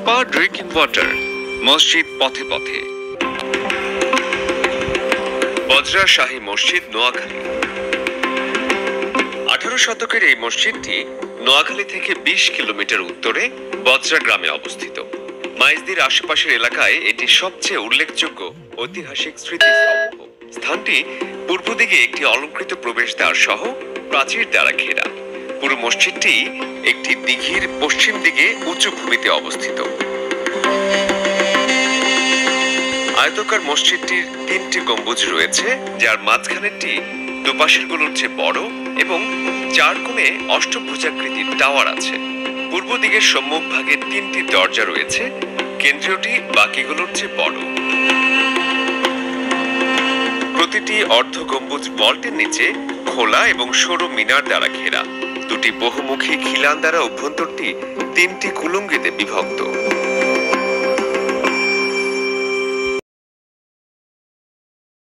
Spa drinking water, মসজিদ পথে পথে। বজরা শাহী মসজিদ, নোয়াখালী। 18 শতকের এই মসজিদটি নোয়াখালী থেকে 20 কিলোমিটার উত্তরে বজরা গ্রামে অবস্থিত। মাইজদির আশেপাশের এলাকায় এটি সবচেয়ে উল্লেখযোগ্য ঐতিহাসিক স্মৃতিস্তম্ভ। স্থানটি পূর্ব দিকে একটি অলংকৃত প্রবেশদ্বার সহ প্রাচীর দ্বারা ঘেরা। পুরো মসজিদটি একটি দিঘির পশ্চিম দিকে উঁচু ভূমিতে অবস্থিত। আয়তাকার মসজিদটির 3টি গম্বুজ রয়েছে, যার মাঝখানেরটি দুপাশেরগুলোর চেয়ে বড় এবং 4 কোণে অষ্টভুজাকৃতির টাওয়ার আছে। পূর্ব দিকের সম্মুখ ভাগে 3টি দরজা রয়েছে, কেন্দ্রীয়টি বাকিগুলোর চেয়ে বড়। প্রতিটি অর্ধ গম্বুজ ভল্টের নিচে খোলা এবং সরু মিনার দ্বারা ঘেরা। দুটি বহুমুখী খিলান দ্বারা অভ্যন্তরটি 3টি কুলুঙ্গিতে বিভক্ত।